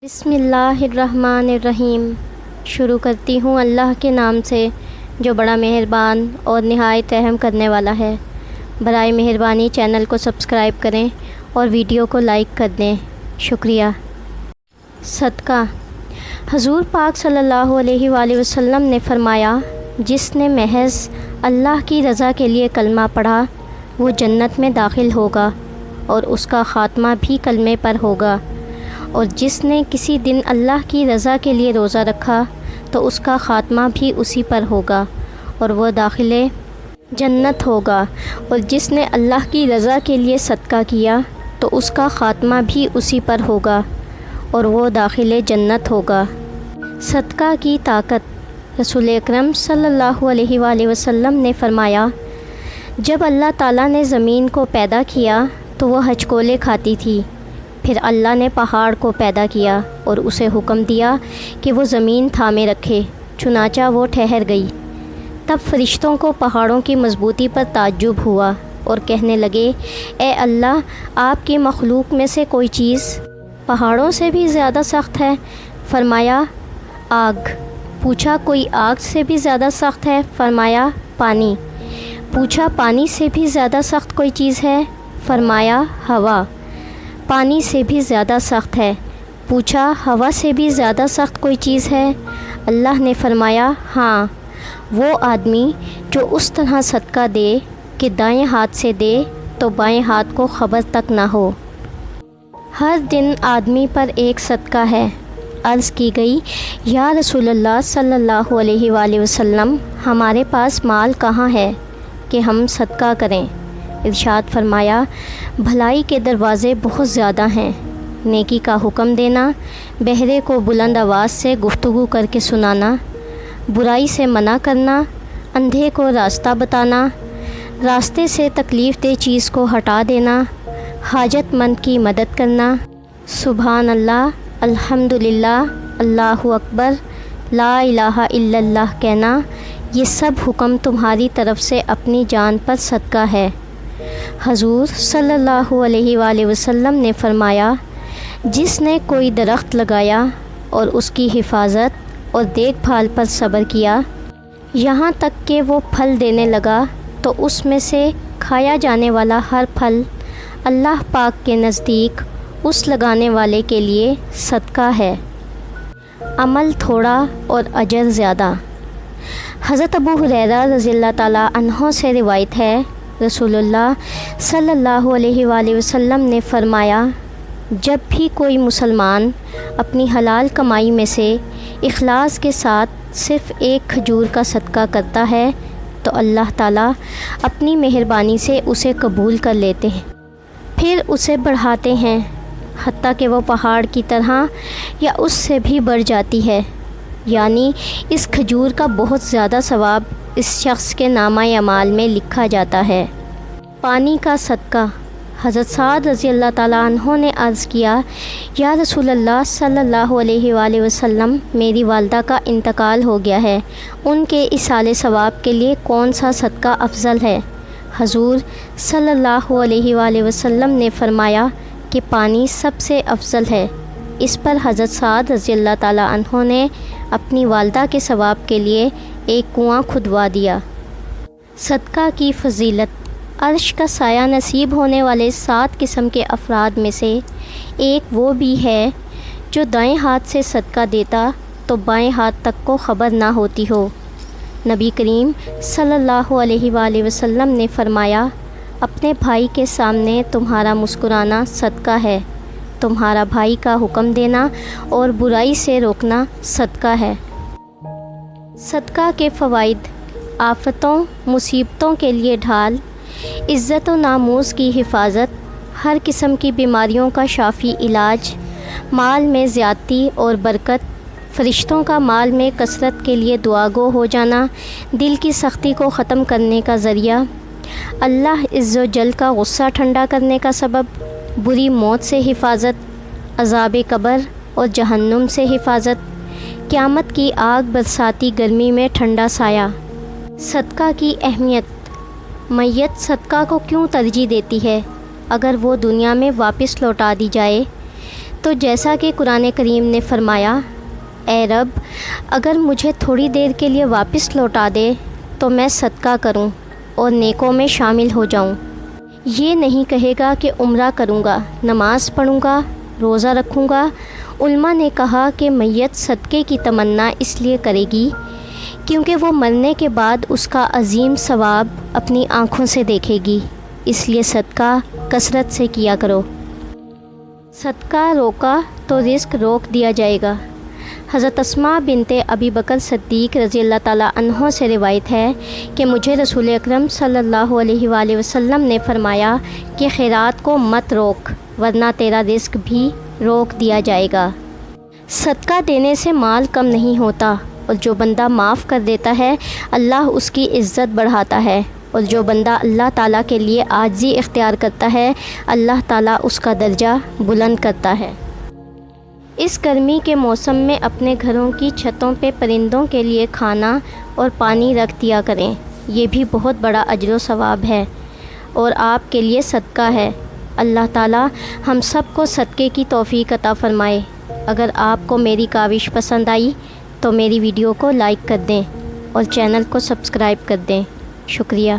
بسم اللہ الرحمن الرحیم۔ شروع کرتی ہوں اللہ کے نام سے جو بڑا مہربان اور نہایت رحم کرنے والا ہے۔ برائے مہربانی چینل کو سبسکرائب کریں اور ویڈیو کو لائک کر دیں، شکریہ۔ صدقہ۔ حضور پاک صلی اللہ علیہ وآلہ وسلم نے فرمایا، جس نے محض اللہ کی رضا کے لیے کلمہ پڑھا وہ جنت میں داخل ہوگا اور اس کا خاتمہ بھی کلمے پر ہوگا، اور جس نے کسی دن اللہ کی رضا کے لیے روزہ رکھا تو اس کا خاتمہ بھی اسی پر ہوگا اور وہ داخل جنت ہوگا، اور جس نے اللہ کی رضا کے لیے صدقہ کیا تو اس کا خاتمہ بھی اسی پر ہوگا اور وہ داخل جنت ہوگا۔ صدقہ کی طاقت۔ رسول اکرم صلی اللہ علیہ وآلہ وسلم نے فرمایا، جب اللہ تعالیٰ نے زمین کو پیدا کیا تو وہ ہچکولے کھاتی تھی، پھر اللہ نے پہاڑ کو پیدا کیا اور اسے حکم دیا کہ وہ زمین تھامے رکھے، چنانچہ وہ ٹھہر گئی۔ تب فرشتوں کو پہاڑوں کی مضبوطی پر تعجب ہوا اور کہنے لگے، اے اللہ، آپ کی مخلوق میں سے کوئی چیز پہاڑوں سے بھی زیادہ سخت ہے؟ فرمایا، آگ۔ پوچھا، کوئی آگ سے بھی زیادہ سخت ہے؟ فرمایا، پانی۔ پوچھا، پانی سے بھی زیادہ سخت کوئی چیز ہے؟ فرمایا، ہوا۔ پانی سے بھی زیادہ سخت ہے۔ پوچھا، ہوا سے بھی زیادہ سخت کوئی چیز ہے؟ اللہ نے فرمایا، ہاں، وہ آدمی جو اس طرح صدقہ دے کہ دائیں ہاتھ سے دے تو بائیں ہاتھ کو خبر تک نہ ہو۔ ہر دن آدمی پر ایک صدقہ ہے۔ عرض کی گئی، یا رسول اللہ صلی اللہ علیہ وآلہ وسلم، ہمارے پاس مال کہاں ہے کہ ہم صدقہ کریں؟ ارشاد فرمایا، بھلائی کے دروازے بہت زیادہ ہیں، نیکی کا حکم دینا، بہرے کو بلند آواز سے گفتگو کر کے سنانا، برائی سے منع کرنا، اندھے کو راستہ بتانا، راستے سے تکلیف دہ چیز کو ہٹا دینا، حاجت مند کی مدد کرنا، سبحان اللہ، الحمدللہ، اللہ اکبر، لا الہ الا اللہ کہنا، یہ سب حکم تمہاری طرف سے اپنی جان پر صدقہ ہے۔ حضور صلی اللہ علیہ وآلہ وسلم نے فرمایا، جس نے کوئی درخت لگایا اور اس کی حفاظت اور دیکھ بھال پر صبر کیا یہاں تک کہ وہ پھل دینے لگا تو اس میں سے کھایا جانے والا ہر پھل اللہ پاک کے نزدیک اس لگانے والے کے لیے صدقہ ہے، عمل تھوڑا اور اجر زیادہ۔ حضرت ابو ہریرہ رضی اللہ تعالیٰ عنہ سے روایت ہے، رسول اللہ صلی اللہ علیہ وآلہ وسلم نے فرمایا، جب بھی کوئی مسلمان اپنی حلال کمائی میں سے اخلاص کے ساتھ صرف ایک کھجور کا صدقہ کرتا ہے تو اللہ تعالیٰ اپنی مہربانی سے اسے قبول کر لیتے ہیں، پھر اسے بڑھاتے ہیں حتیٰ کہ وہ پہاڑ کی طرح یا اس سے بھی بڑھ جاتی ہے، یعنی اس کھجور کا بہت زیادہ ثواب اس شخص کے نامہ اعمال میں لکھا جاتا ہے۔ پانی کا صدقہ۔ حضرت سعد رضی اللہ تعالیٰ عنہ نے عرض کیا، یا رسول اللہ صلی اللہ علیہ وآلہ وسلم، میری والدہ کا انتقال ہو گیا ہے، ان کے ایصال ثواب کے لیے کون سا صدقہ افضل ہے؟ حضور صلی اللہ علیہ وآلہ وسلم نے فرمایا کہ پانی سب سے افضل ہے۔ اس پر حضرت سعد رضی اللہ تعالیٰ عنہ نے اپنی والدہ کے ثواب کے لیے ایک کنواں کھدوا دیا۔ صدقہ کی فضیلت۔ عرش کا سایہ نصیب ہونے والے 7 قسم کے افراد میں سے ایک وہ بھی ہے جو دائیں ہاتھ سے صدقہ دیتا تو بائیں ہاتھ تک کو خبر نہ ہوتی ہو۔ نبی کریم صلی اللہ علیہ وآلہ وسلم نے فرمایا، اپنے بھائی کے سامنے تمہارا مسکرانا صدقہ ہے، تمہارا بھائی کا حکم دینا اور برائی سے روکنا صدقہ ہے۔ صدقہ کے فوائد۔ آفتوں مصیبتوں کے لیے ڈھال، عزت و ناموس کی حفاظت، ہر قسم کی بیماریوں کا شافی علاج، مال میں زیادتی اور برکت، فرشتوں کا مال میں کثرت کے لیے دعا گو ہو جانا، دل کی سختی کو ختم کرنے کا ذریعہ، اللہ عز و جل کا غصہ ٹھنڈا کرنے کا سبب، بری موت سے حفاظت، عذاب قبر اور جہنم سے حفاظت، قیامت کی آگ برساتی گرمی میں ٹھنڈا سایہ۔ صدقہ کی اہمیت۔ میت صدقہ کو کیوں ترجیح دیتی ہے؟ اگر وہ دنیا میں واپس لوٹا دی جائے تو جیسا کہ قرآن کریم نے فرمایا، اے رب اگر مجھے تھوڑی دیر کے لیے واپس لوٹا دے تو میں صدقہ کروں اور نیکوں میں شامل ہو جاؤں۔ یہ نہیں کہے گا کہ عمرہ کروں گا، نماز پڑھوں گا، روزہ رکھوں گا۔ علماء نے کہا کہ میت صدقے کی تمنا اس لیے کرے گی کیونکہ وہ مرنے کے بعد اس کا عظیم ثواب اپنی آنکھوں سے دیکھے گی، اس لیے صدقہ کثرت سے کیا کرو۔ صدقہ روکا تو رزق روک دیا جائے گا۔ حضرت اسماء بنت ابی بکر صدیق رضی اللہ تعالیٰ عنہ سے روایت ہے کہ مجھے رسول اکرم صلی اللہ علیہ وآلہ وسلم نے فرمایا کہ خیرات کو مت روک ورنہ تیرا رزق بھی روک دیا جائے گا۔ صدقہ دینے سے مال کم نہیں ہوتا، اور جو بندہ معاف کر دیتا ہے اللہ اس کی عزت بڑھاتا ہے، اور جو بندہ اللہ تعالیٰ کے لیے عاجزی اختیار کرتا ہے اللہ تعالیٰ اس کا درجہ بلند کرتا ہے۔ اس گرمی کے موسم میں اپنے گھروں کی چھتوں پہ پرندوں کے لیے کھانا اور پانی رکھ دیا کریں، یہ بھی بہت بڑا اجر و ثواب ہے اور آپ کے لیے صدقہ ہے۔ اللہ تعالیٰ ہم سب کو صدقے کی توفیق عطا فرمائے۔ اگر آپ کو میری کاوش پسند آئی تو میری ویڈیو کو لائک کر دیں اور چینل کو سبسکرائب کر دیں۔ شکریہ۔